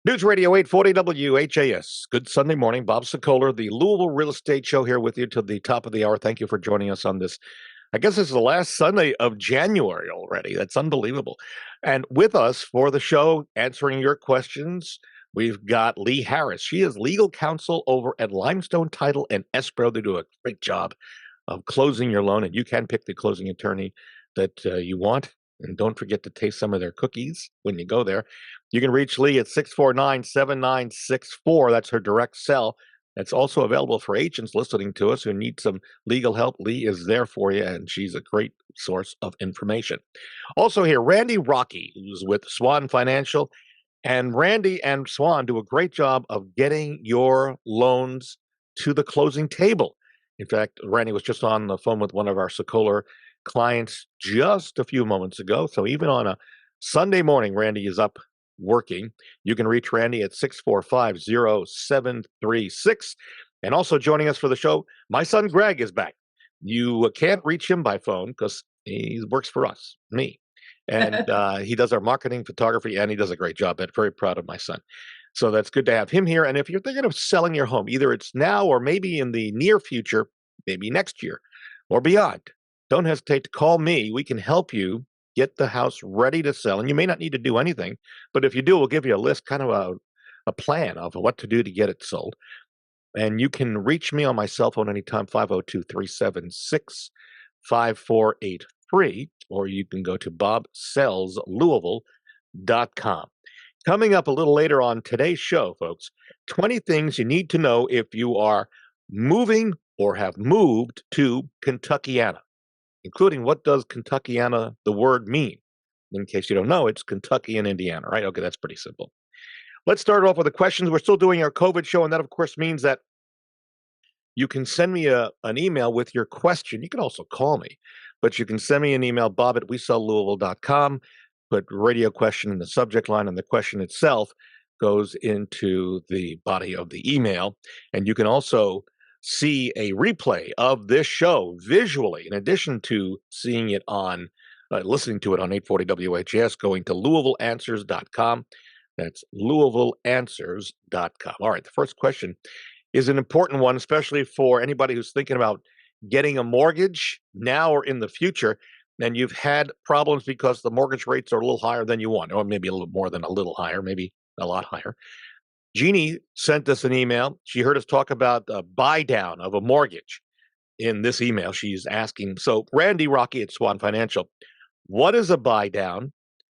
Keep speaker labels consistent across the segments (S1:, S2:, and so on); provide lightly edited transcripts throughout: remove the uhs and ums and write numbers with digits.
S1: News Radio 840 WHAS. Good Sunday morning. Bob Sokoler, the Louisville Real Estate Show, here with you till the top of the hour. Thank you for joining us on this. I guess this is the last Sunday of January already. That's unbelievable. And with us for the show, answering your questions, we've got Lee Harris. She is legal counsel over at Limestone Title and Escrow. They do a great job of closing your loan, and you can pick the closing attorney that you want. And don't forget to taste some of their cookies when you go there. You can reach Lee at 649-7964. That's her direct cell. That's also available for agents listening to us who need some legal help. Lee is there for you, and she's a great source of information. Also here, Randy Rocky, who's with Swan Financial. And Randy and Swan do a great job of getting your loans to the closing table. In fact, Randy was just on the phone with one of our Sokoler clients just a few moments ago. So even on a Sunday morning, Randy is up working. You can reach Randy at 645-0736. And also joining us for the show, my son Greg is back. You can't reach him by phone because he works for us, me. And he does our marketing, photography, and he does a great job. I'm very proud of my son. So that's good to have him here. And if you're thinking of selling your home, either it's now or maybe in the near future, maybe next year or beyond, don't hesitate to call me. We can help you get the house ready to sell. And you may not need to do anything, but if you do, we'll give you a list, kind of a plan of what to do to get it sold. And you can reach me on my cell phone anytime, 502-376-5483, or you can go to bobsellslouisville.com. Coming up a little later on today's show, folks, 20 things you need to know if you are moving or have moved to Kentuckiana, including what does Kentuckiana, the word, mean? In case you don't know, it's Kentucky and Indiana, right? Okay, that's pretty simple. Let's start off with the questions. We're still doing our COVID show, and that, of course, means that you can send me an email with your question. You can also call me, but you can send me an email, bob@wesellouisville.com, put radio question in the subject line, and the question itself goes into the body of the email. And you can also see a replay of this show visually, in addition to seeing it on, listening to it on 840 WHS, going to LouisvilleAnswers.com. That's LouisvilleAnswers.com. All right, the first question is an important one, especially for anybody who's thinking about getting a mortgage now or in the future, and you've had problems because the mortgage rates are a little higher than you want, or maybe a little more than a little higher, maybe a lot higher. Jeannie sent us an email. She heard us talk about a buy down of a mortgage in this email. She's asking, so Randy Rocky at Swan Financial, what is a buy down?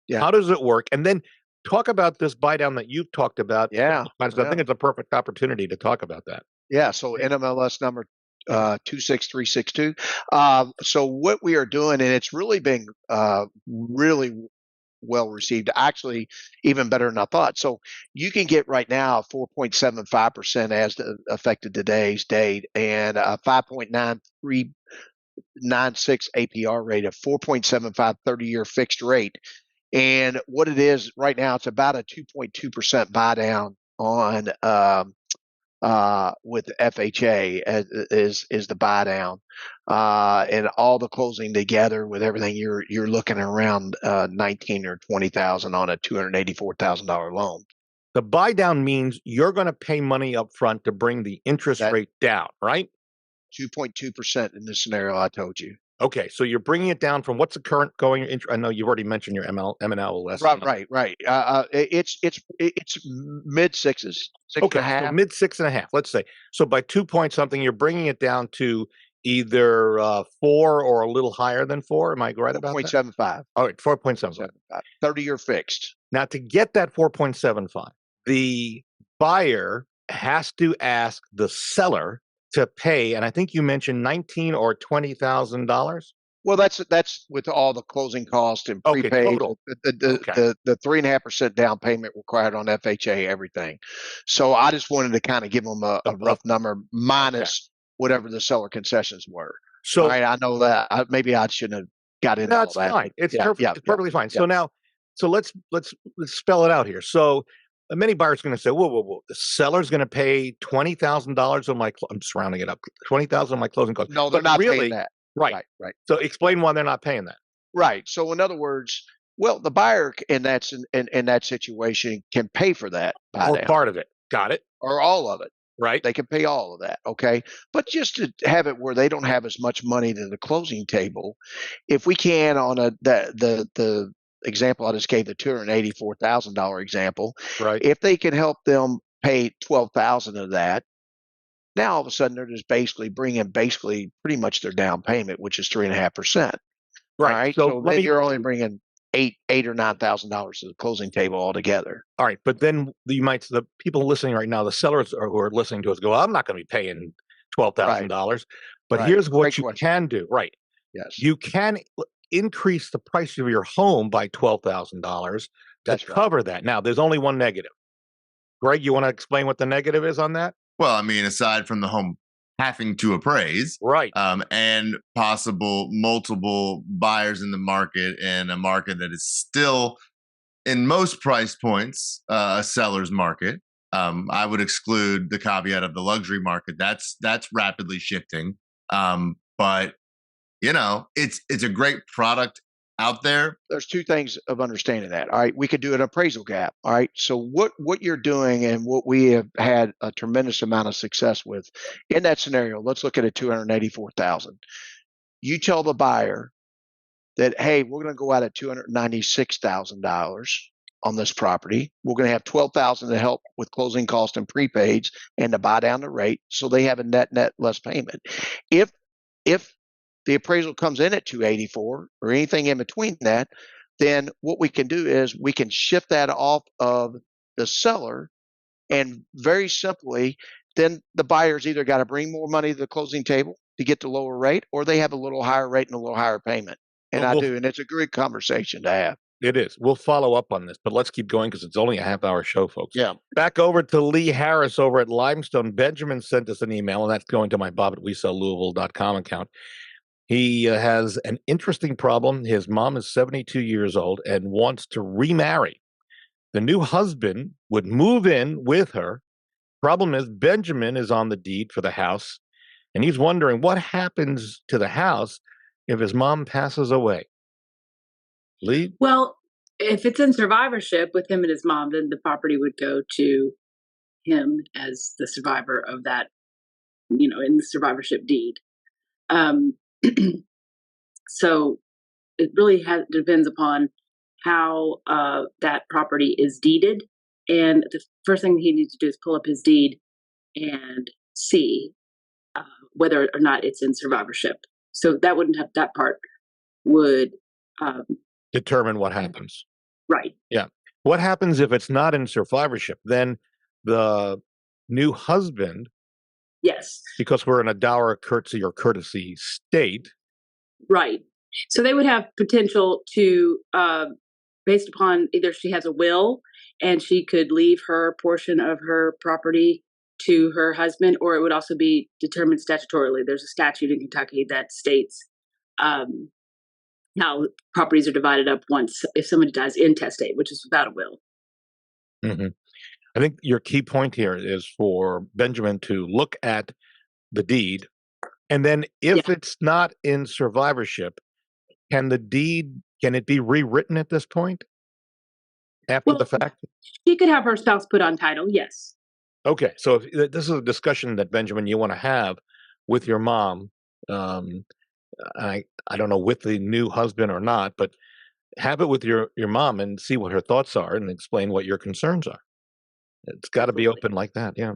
S2: Yeah.
S1: How does it work? And then talk about this buy down that you've talked about.
S2: Yeah.
S1: I think it's a perfect opportunity to talk about that.
S2: Yeah. So NMLS number 26362. So what we are doing, and it's really been really well received, actually even better than I thought. So you can get right now 4.75% as affected today's date, and a 5.9396 APR rate of 4.75 30-year fixed rate. And what it is right now, it's about a 2.2% buy down on with FHA is the buy down, and all the closing together with everything, you're looking around $19,000 or $20,000 on a $284,000 loan.
S1: The buy down means you're going to pay money up front to bring the interest rate down, right?
S2: 2.2% in this scenario I told you.
S1: Okay, so you're bringing it down from what's the current going interest? I know you've already mentioned your M&L less.
S2: Right. It's mid sixes,
S1: so mid 6.5. Let's say. So by 2 point something, you're bringing it down to either 4 or a little higher than 4. Am I right about that?
S2: 4.75.
S1: All right, 4.75.
S2: 30-year fixed.
S1: Now, to get that 4.75, the buyer has to ask the seller to pay, and I think you mentioned $19,000 or $20,000.
S2: Well, that's with all the closing costs and prepaid, the 3.5% down payment required on FHA, everything. So I just wanted to kind of give them a rough number minus whatever the seller concessions were. So all right, I know that maybe I shouldn't have got into all that.
S1: That's fine. It's perfectly fine. So now, let's spell it out here. So many buyers are going to say, whoa. The seller's going to pay $20,000 on my, I'm just rounding it up, $20,000 on my closing costs.
S2: No, they're not paying that.
S1: Right. So explain why they're not paying that.
S2: Right. So in other words, Well, the buyer in that situation can pay for that buy
S1: or
S2: down
S1: part of it. Got it.
S2: or all of it.
S1: Right.
S2: They can pay all of that, okay? But just to have it where they don't have as much money to the closing table, if we can on the example I just gave, the $284,000 example,
S1: Right.
S2: if they can help them pay 12,000 of that, now all of a sudden they're just basically bringing pretty much their down payment, which is 3.5%. All
S1: Right.
S2: right,
S1: So
S2: so
S1: let
S2: then
S1: me.
S2: you're only bringing eight or $9,000 to the closing table altogether.
S1: All right, but then you might the people listening right now, the sellers who are listening to us go, I'm not going to be paying
S2: Right,
S1: $12,000. But
S2: right.
S1: here's
S2: Great
S1: what you
S2: question.
S1: can do. Right.
S2: Yes,
S1: You can increase the price of your home by $12,000 to
S2: that's right.
S1: cover that. Now, there's only one negative. Greg, you want to explain what the negative is on that?
S3: Well, I mean, aside from the home having to appraise,
S1: Right.
S3: and possible multiple buyers in the market, and a market that is still, in most price points, a seller's market. I would exclude the caveat of the luxury market. That's rapidly shifting. But it's a great product out there.
S2: There's two things of understanding that. All right, we could do an appraisal gap. All right, so what you're doing and what we have had a tremendous amount of success with in that scenario. Let's look at a 284,000. You tell the buyer that, hey, we're going to go out at $296,000 on this property. We're going to have 12,000 to help with closing costs and prepaids and to buy down the rate, so they have a net less payment. If the appraisal comes in at 284 or anything in between that, then what we can do is we can shift that off of the seller, and very simply, then the buyer's either got to bring more money to the closing table to get the lower rate, or they have a little higher rate and a little higher payment. And
S1: Well,
S2: I do, and it's a great conversation to have.
S1: it is. We'll follow up on this, but let's keep going because it's only a half-hour show, folks.
S2: Yeah.
S1: Back over to Lee Harris over at Limestone. Benjamin sent us an email, and that's going to my bob@wesellouisville.com account. He has an interesting problem. His mom is 72 years old and wants to remarry. The new husband would move in with her. Problem is, Benjamin is on the deed for the house, and he's wondering what happens to the house if his mom passes away. Lee?
S4: Well, if it's in survivorship with him and his mom, then the property would go to him as the survivor of that, in the survivorship deed. Um, so it really depends upon how that property is deeded. And the first thing he needs to do is pull up his deed and see whether or not it's in survivorship. So that part would um,
S1: Determine what happens.
S4: right.
S1: Yeah. What happens if it's not in survivorship? Then the new husband,
S4: Yes.
S1: because we're in a dower, curtsy, or courtesy state.
S4: Right. So they would have potential to, based upon either she has a will and she could leave her portion of her property to her husband, or it would also be determined statutorily. There's a statute in Kentucky that states how properties are divided up once if somebody dies intestate, which is without a will.
S1: Mm-hmm. I think your key point here is for Benjamin to look at the deed, and then if it's not in survivorship, can it be rewritten at this point after the fact?
S4: She could have her spouse put on title, yes.
S1: Okay, so if this is a discussion that, Benjamin, you want to have with your mom. I don't know, with the new husband or not, but have it with your mom and see what her thoughts are and explain what your concerns are. It's got to be open like that, yeah.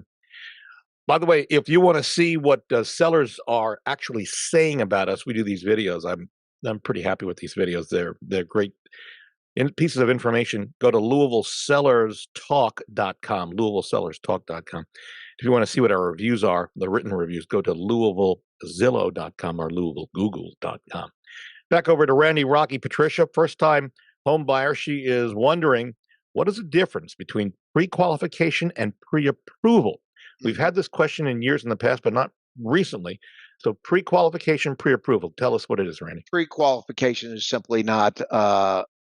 S1: By the way, if you want to see what sellers are actually saying about us, we do these videos. I'm pretty happy with these videos. They're great pieces of information. Go to LouisvilleSellersTalk.com, LouisvilleSellersTalk.com. If you want to see what our reviews are, the written reviews, go to LouisvilleZillow.com or LouisvilleGoogle.com. Back over to Randy Rocky Patricia, first-time home buyer. She is wondering, what is the difference between pre-qualification and pre-approval? We've had this question in years in the past, but not recently. So pre-qualification, pre-approval. Tell us what it is, Randy.
S2: Pre-qualification is simply not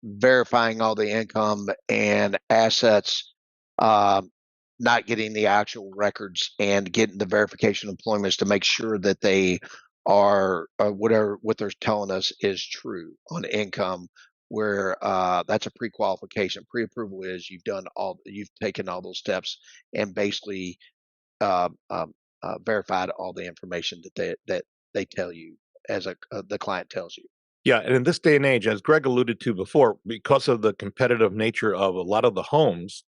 S2: verifying all the income and assets, not getting the actual records and getting the verification of employments to make sure that they are what they're telling us is true on income where that's a pre-qualification. Pre-approval is you've taken all those steps and basically verified all the information that they tell you as the client tells you.
S1: Yeah, and in this day and age, as Greg alluded to before, because of the competitive nature of a lot of the homes,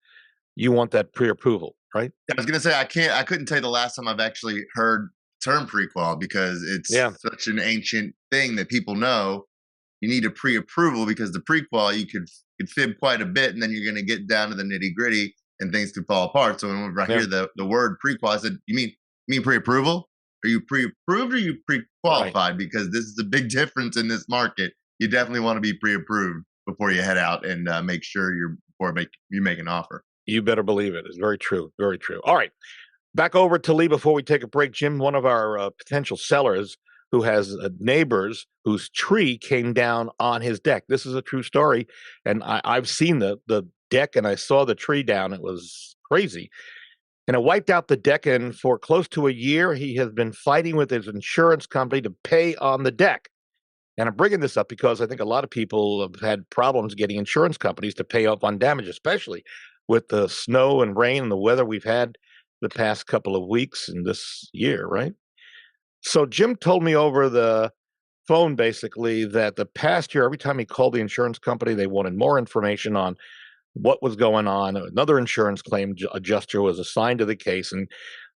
S1: you want that pre-approval, right?
S3: I was gonna say I couldn't tell you the last time I've actually heard term prequal because it's such an ancient thing that people know. You need a pre-approval because the prequal you could fib quite a bit, and then you're gonna get down to the nitty-gritty and things could fall apart. So whenever I hear the word prequal, I said, you mean pre-approval? Are you pre-approved or are you pre-qualified? Right. Because this is a big difference in this market. You definitely want to be pre-approved before you head out and make sure you make an offer.
S1: You better believe it. It's very true. Very true. All right. Back over to Lee before we take a break. Jim, one of our potential sellers who has neighbors whose tree came down on his deck. This is a true story. And I've seen the deck and I saw the tree down. It was crazy. And it wiped out the deck. And for close to a year, he has been fighting with his insurance company to pay on the deck. And I'm bringing this up because I think a lot of people have had problems getting insurance companies to pay off on damage, especially with the snow and rain and the weather we've had the past couple of weeks and this year, right? So Jim told me over the phone basically that the past year, every time he called the insurance company, they wanted more information on what was going on. Another insurance claim adjuster was assigned to the case. And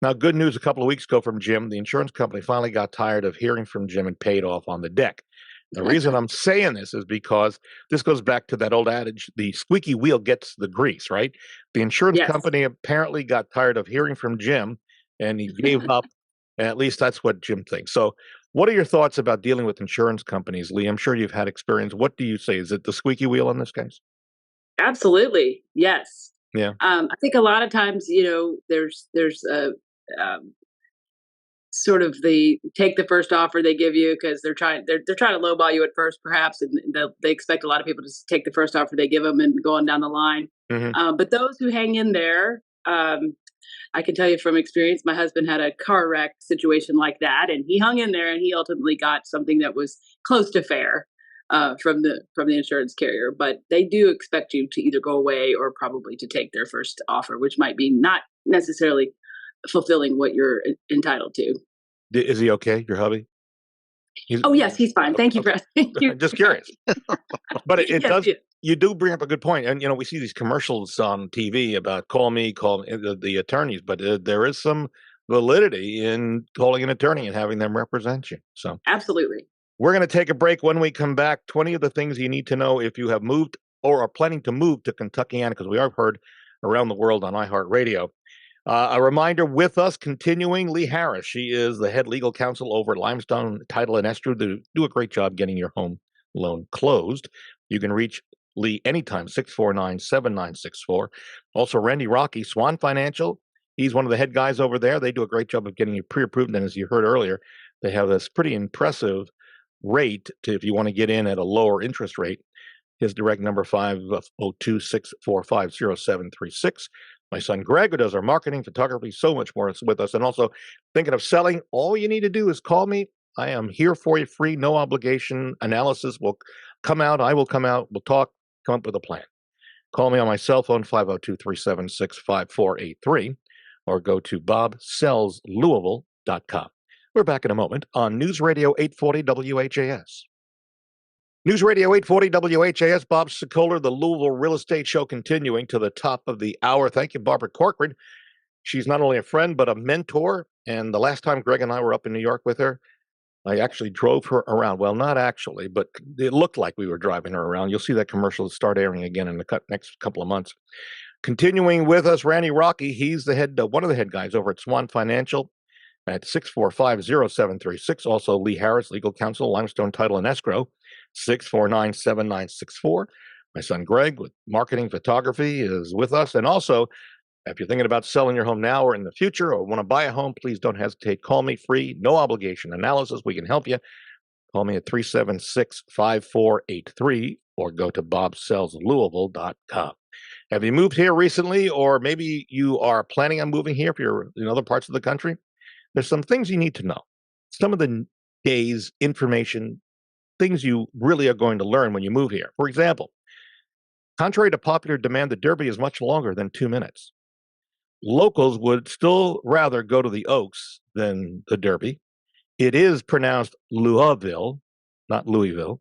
S1: now, good news, a couple of weeks ago from Jim, the insurance company finally got tired of hearing from Jim and paid off on the deck. The reason I'm saying this is because this goes back to that old adage, the squeaky wheel gets the grease, right? The insurance company apparently got tired of hearing from Jim and he gave up. At least that's what Jim thinks. So what are your thoughts about dealing with insurance companies, Lee? I'm sure you've had experience. What do you say? Is it the squeaky wheel in this case?
S4: Absolutely. Yes.
S1: Yeah.
S4: I think a lot of times, there's a sort of the take the first offer they give you because they're trying to lowball you at first, perhaps, and they expect a lot of people to take the first offer they give them and go on down the line.
S1: Mm-hmm.
S4: But those who hang in there, I can tell you from experience, my husband had a car wreck situation like that, and he hung in there, and he ultimately got something that was close to fair from the insurance carrier. But they do expect you to either go away or probably to take their first offer, which might be not necessarily fulfilling what you're entitled to.
S1: Is he okay, your hubby?
S4: Yes, he's fine. Thank you for asking.
S1: Just curious. But it does. Yes. You do bring up a good point. And, we see these commercials on TV about call me, the attorneys, but there is some validity in calling an attorney and having them represent you. So
S4: absolutely.
S1: We're going to take a break. When we come back, 20 of the things you need to know if you have moved or are planning to move to Kentuckiana, because we are heard around the world on iHeartRadio. A reminder with us continuing, Lee Harris. She is the head legal counsel over at Limestone Title and Escrow. They do a great job getting your home loan closed. You can reach Lee anytime, 649-7964. Also, Randy Rocky, Swan Financial. He's one of the head guys over there. They do a great job of getting you pre-approved. And as you heard earlier, they have this pretty impressive rate if you want to get in at a lower interest rate. His direct number 502-645-0736. My son Greg, who does our marketing, photography, so much more, is with us. And also thinking of selling, all you need to do is call me. I am here for you, free, no obligation. Analysis will come out. I will come out. We'll talk, come up with a plan. Call me on my cell phone, 502-376-5483, or go to bobsellslouisville.com. We're back in a moment on News Radio 840 WHAS. News Radio 840 WHAS, Bob Sokoler, the Louisville Real Estate Show, continuing to the top of the hour. Thank you, Barbara Corcoran. She's not only a friend, but a mentor. And the last time Greg and I were up in New York with her, I actually drove her around. Well, not actually, but it looked like we were driving her around. You'll see that commercial start airing again in the next couple of months. Continuing with us, Randy Rocky. He's the head, one of the head guys over at Swan Financial at 645-0736. Also, Lee Harris, legal counsel, Limestone Title and Escrow, 649-7964. My son Greg with marketing photography is with us. And also, if you're thinking about selling your home now or in the future or want to buy a home, please don't hesitate. Call me, free, no obligation analysis. We can help you. Call me at 376-5483 or go to bobsellslouisville.com. Have you moved here recently, or maybe you are planning on moving here if you're in other parts of the country? There's some things you need to know. Some of the day's information things you really are going to learn when you move here. For example, contrary to popular demand, the Derby is much longer than 2 minutes. Locals would still rather go to the Oaks than the Derby. It is pronounced Louisville, not Louisville.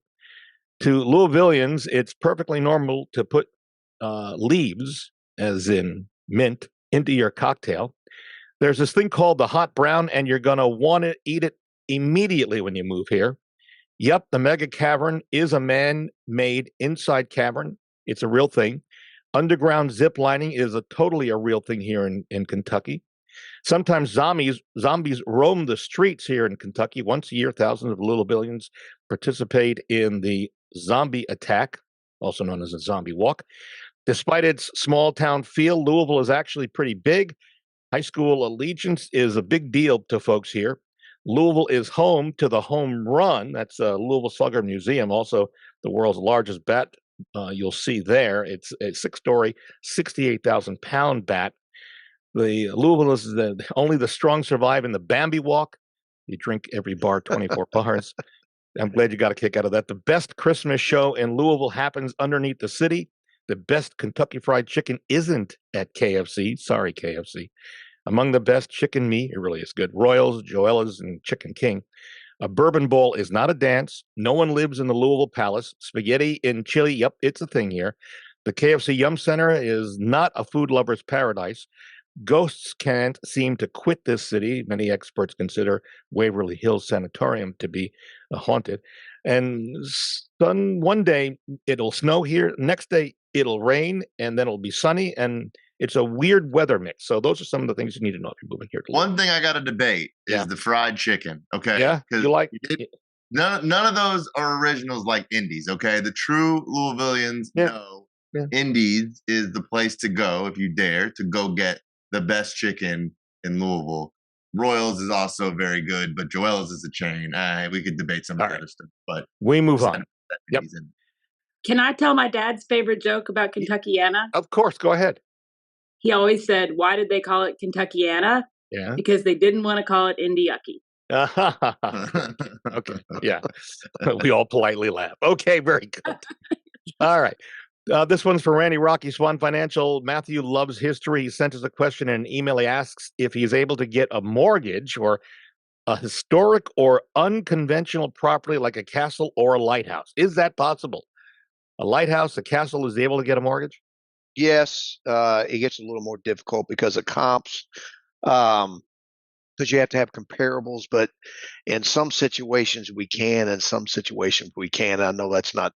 S1: To Louisvillians, it's perfectly normal to put leaves, as in mint, into your cocktail. There's this thing called the hot brown, and you're going to want to eat it immediately when you move here. Yep, the mega cavern is a man-made inside cavern. It's a real thing. Underground zip lining is totally a real thing here in Kentucky. Sometimes zombies roam the streets here in Kentucky. Once a year, thousands of Louisvillians participate in the zombie attack, also known as a zombie walk. Despite its small town feel, Louisville is actually pretty big. High school allegiance is a big deal to folks here. Louisville is home to the Home Run. That's Louisville Slugger Museum, also the world's largest bat. You'll see there. It's a 6-story, 68,000-pound bat. The Louisville is only the strong survive in the Bambi Walk. You drink every bar, 24 bars. I'm glad you got a kick out of that. The best Christmas show in Louisville happens underneath the city. The best Kentucky Fried Chicken isn't at KFC. Sorry, KFC. Among the best chicken meat, it really is good. Royals, Joella's, and Chicken King. A bourbon bowl is not a dance. No one lives in the Louisville Palace. Spaghetti in Chile, yep, it's a thing here. The KFC Yum Center is not a food lover's paradise. Ghosts can't seem to quit this city. Many experts consider Waverly Hills Sanatorium to be haunted. And one day it'll snow here. Next day it'll rain, and then it'll be sunny. And it's a weird weather mix. So those are some of the things you need to know if you're moving here.
S3: One thing I got to debate is the fried chicken. Okay.
S1: Yeah. You like
S3: none of those are originals like Indies. Okay. The true Louisvillians know Indies is the place to go if you dare to go get the best chicken in Louisville. Royals is also very good, but Joella's is a chain. We could debate some of the other stuff, but
S1: we move on. Yep.
S4: Can I tell my dad's favorite joke about Kentuckyana?
S1: Of course, go ahead.
S4: He always said, "Why did they call it Kentuckyana?
S1: Yeah,
S4: because they didn't want to call it Indiucky."
S1: Okay, yeah, we all politely laugh. Okay, very good. All right. This one's for Randy Rocky Swan Financial. Matthew loves history. He sent us a question in an email. He asks if he's able to get a mortgage or a historic or unconventional property like a castle or a lighthouse. Is that possible? A lighthouse, a castle is able to get a mortgage?
S2: Yes, it gets a little more difficult because of comps, because you have to have comparables. But in some situations we can, in some situations we can't. I know that's not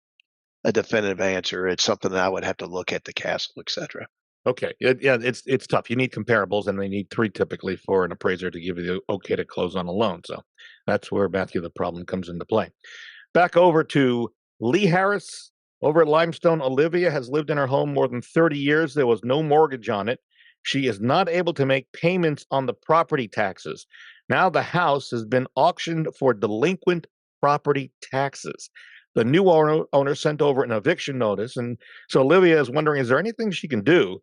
S2: a definitive answer. It's something that I would have to look at the castle, etc.
S1: Okay, yeah, it's tough. You need comparables, and they need 3 typically for an appraiser to give you the okay to close on a loan. So that's where, Matthew, the problem comes into play. Back over to Lee Harris. Over at Limestone, Olivia has lived in her home more than 30 years. There was no mortgage on it. She is not able to make payments on the property taxes. Now the house has been auctioned for delinquent property taxes. The new owner sent over an eviction notice, and so Olivia is wondering, is there anything she can do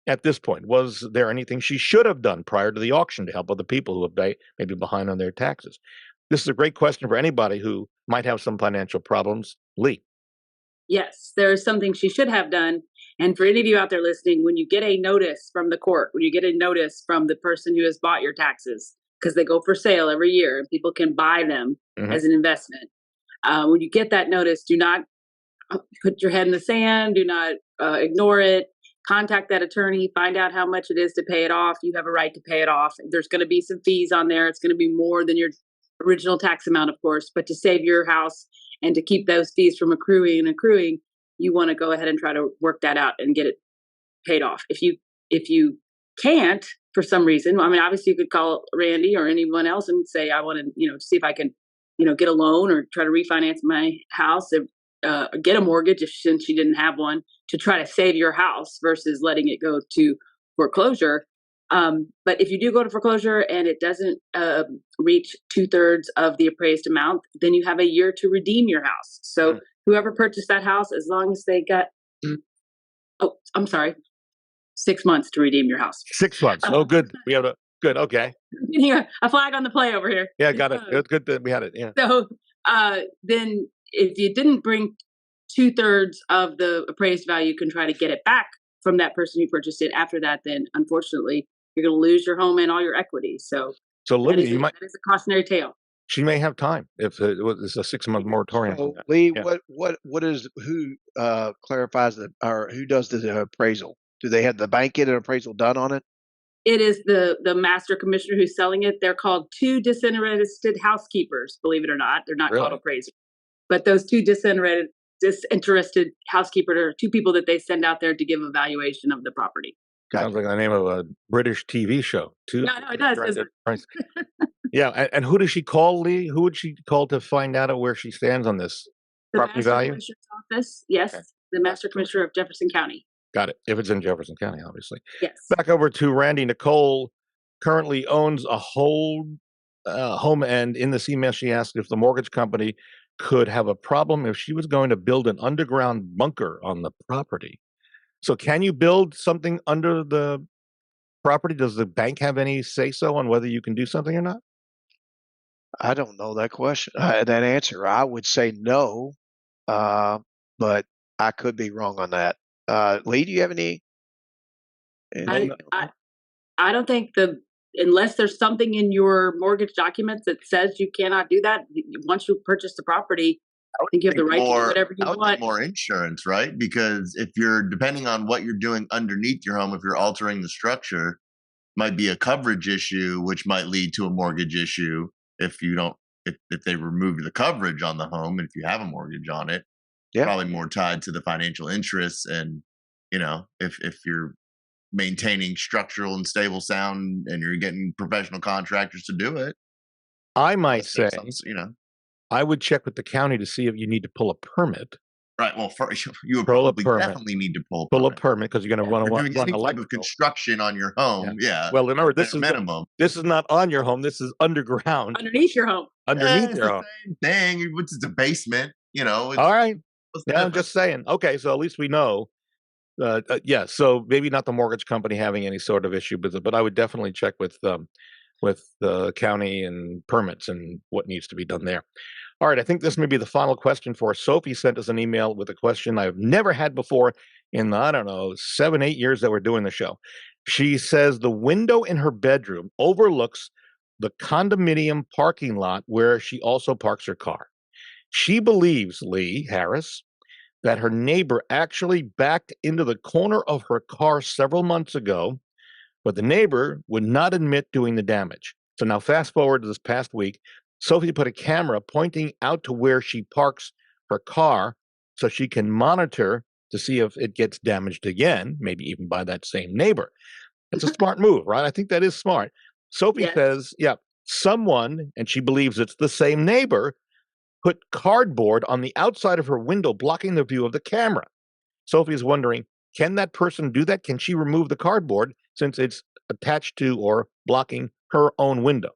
S1: at this point? Was there anything she should have done prior to the auction to help other people who are maybe behind on their taxes? This is a great question for anybody who might have some financial problems. Lee.
S4: Yes, there is something she should have done. And for any of you out there listening, when you get a notice from the court, when you get a notice from the person who has bought your taxes, because they go for sale every year and people can buy them as an investment. When you get that notice, do not put your head in the sand. Do not ignore it. Contact that attorney. Find out how much it is to pay it off. You have a right to pay it off. There's going to be some fees on there. It's going to be more than your original tax amount, of course. But to save your house and to keep those fees from accruing, you want to go ahead and try to work that out and get it paid off. If you can't for some reason, I mean, obviously you could call Randy or anyone else and say, I want to, see if I can, get a loan or try to refinance my house or get a mortgage since she didn't have one, to try to save your house versus letting it go to foreclosure. But if you do go to foreclosure and it doesn't reach 2/3 of the appraised amount, then you have a year to redeem your house. So whoever purchased that house, as long as they got, 6 months to redeem your house.
S1: 6 months. Oh, good. We have good. Okay.
S4: Yeah, a flag on the play over here.
S1: Yeah, got it. Good that we had it. Yeah.
S4: So then if you didn't bring 2/3 of the appraised value, you can try to get it back from that person who purchased it. After that, then unfortunately, you're going to lose your home and all your equity. So
S1: Lydia,
S4: that is a cautionary tale.
S1: She may have time if it was a 6-month moratorium.
S2: So, Lee, what is who clarifies or who does the appraisal? Do they have the bank get an appraisal done on it?
S4: It is the master commissioner who's selling it. They're called two disinterested housekeepers. Believe it or not, they're not called appraisers. But those two disinterested housekeepers are two people that they send out there to give a valuation of the property.
S1: Sounds like the name of a British TV show.
S4: No, it does.
S1: Yeah, and who does she call, Lee? Who would she call to find out where she stands on this property value?
S4: The Commissioner's office, yes. Okay. The Master Commissioner of Jefferson County.
S1: Got it. If it's in Jefferson County, obviously.
S4: Yes.
S1: Back over to Randy. Nicole currently owns a whole home, and in this email she asked if the mortgage company could have a problem if she was going to build an underground bunker on the property. So can you build something under the property? Does the bank have any say-so on whether you can do something or not?
S2: I don't know that question, that answer. I would say no, but I could be wrong on that. Lee, do you have any?
S4: I don't think unless there's something in your mortgage documents that says you cannot do that. Once you purchase the property, I think you have the right to do whatever you want.
S3: More insurance, right? Because if you're depending on what you're doing underneath your home, if you're altering the structure, might be a coverage issue, which might lead to a mortgage issue. If they remove the coverage on the home, and if you have a mortgage on it, probably more tied to the financial interests. And, if you're maintaining structural and stable sound and you're getting professional contractors to do it,
S1: I might say, I would check with the county to see if you need to pull a permit.
S3: Right. Well, you would probably definitely need to pull
S1: a permit because you're going to run electrical
S3: construction on your home. Yeah.
S1: Well, remember, this is minimum. This is not on your home. This is underground.
S4: Underneath your home.
S3: Underneath your home. Same thing. It's a basement. All
S1: right. Yeah, I'm just saying. Okay, so at least we know. So maybe not the mortgage company having any sort of issue with it, but I would definitely check with the county and permits and what needs to be done there. All right, I think this may be the final question for us. Sophie sent us an email with a question I've never had before in the, 7-8 years that we're doing the show. She says the window in her bedroom overlooks the condominium parking lot where she also parks her car. She believes, Lee Harris, that her neighbor actually backed into the corner of her car several months ago, but the neighbor would not admit doing the damage. So now fast forward to this past week, Sophie put a camera pointing out to where she parks her car so she can monitor to see if it gets damaged again, maybe even by that same neighbor. It's a smart move, right? I think that is smart. Sophie says, someone, and she believes it's the same neighbor, put cardboard on the outside of her window, blocking the view of the camera. Sophie is wondering, can that person do that? Can she remove the cardboard since it's attached to or blocking her own window?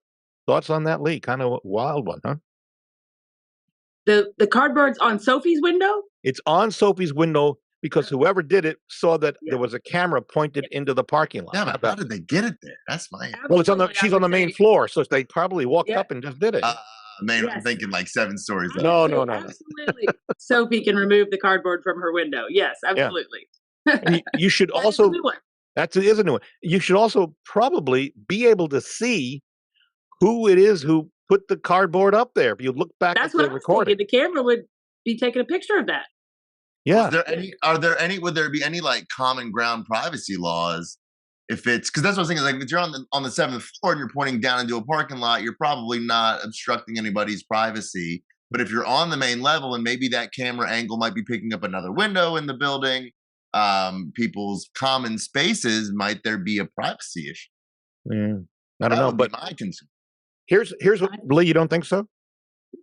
S1: Thoughts on that, Lee? Kind of a wild one, huh?
S4: The cardboard's on Sophie's window?
S1: It's on Sophie's window because whoever did it saw that there was a camera pointed into the parking lot.
S3: Yeah, but how did they get it there? That's my...
S1: Well, she's on the main floor, so they probably walked up and just did it.
S3: I'm thinking like 7 stories.
S1: No.
S4: Absolutely. Sophie can remove the cardboard from her window. Yes, absolutely.
S1: Yeah. You should also... That is a new one. You should also probably be able to see who it is who put the cardboard up there. If you look back at the recording,
S4: the camera would be taking a picture of that.
S1: Yeah.
S3: Would there be any like common ground privacy laws? If it's because that's what I was thinking. Like if you're on the 7th floor and you're pointing down into a parking lot, you're probably not obstructing anybody's privacy. But if you're on the main level and maybe that camera angle might be picking up another window in the building, people's common spaces, might there be a privacy issue?
S1: I don't know, but
S3: my concern.
S1: Here's what, Lee, you don't think so?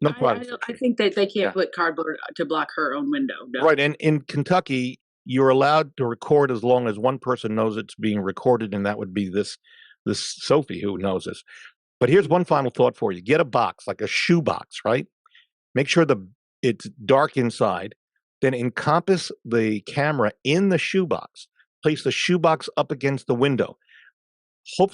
S1: No privacy.
S4: I think that they can't put cardboard to block her own window. No.
S1: Right, and in Kentucky, you're allowed to record as long as one person knows it's being recorded, and that would be this Sophie who knows this. But here's one final thought for you. Get a box, like a shoe box, right? Make sure it's dark inside. Then encompass the camera in the shoebox. Place the shoebox up against the window.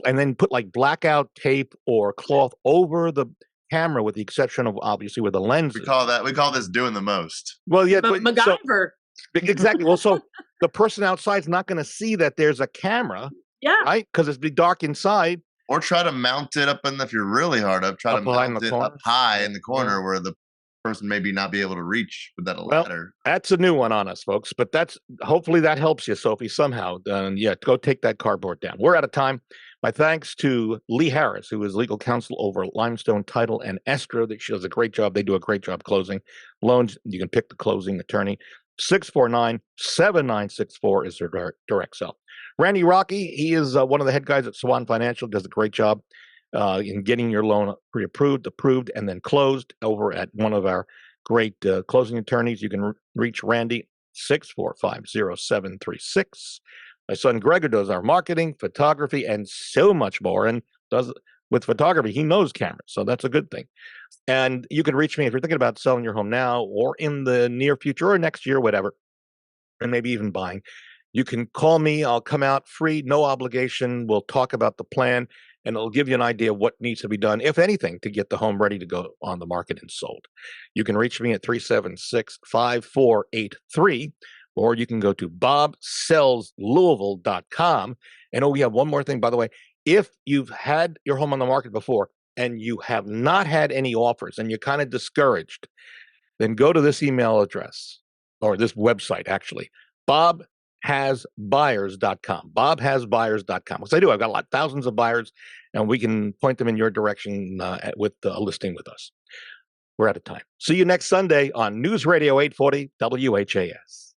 S1: And then put like blackout tape or cloth over the camera, with the exception of obviously with the lenses.
S3: We call this doing the most.
S1: Well, yeah,
S4: But MacGyver.
S1: Exactly. Well, so the person outside's not going to see that there's a camera,
S4: Yeah.
S1: right? Because it's be dark inside.
S3: Or try to mount it up, and if you're really hard up, try to mount it up high in the corner where the person maybe not be able to reach with that ladder.
S1: That's a new one on us, folks. But hopefully that helps you, Sophie, somehow. Yeah, go take that cardboard down. We're out of time. My thanks to Lee Harris, who is legal counsel over Limestone Title and Escrow. She does a great job. They do a great job closing loans. You can pick the closing attorney. 649-7964 is their direct cell. Randy Rocky, he is one of the head guys at Swan Financial, does a great job in getting your loan pre-approved, approved, and then closed over at one of our great closing attorneys. You can reach Randy 645-0736. My son Gregor does our marketing, photography, and so much more. And with photography, he knows cameras, so that's a good thing. And you can reach me if you're thinking about selling your home now or in the near future or next year, whatever, and maybe even buying. You can call me. I'll come out free, no obligation. We'll talk about the plan, and it'll give you an idea of what needs to be done, if anything, to get the home ready to go on the market and sold. You can reach me at 376-5483, or you can go to bobsellslouisville.com. And we have one more thing, by the way. If you've had your home on the market before and you have not had any offers and you're kind of discouraged, then go to this email address, or this website, actually, bobhasbuyers.com. Bobhasbuyers.com. Because I do. I've got thousands of buyers, and we can point them in your direction with a listing with us. We're out of time. See you next Sunday on News Radio 840 WHAS.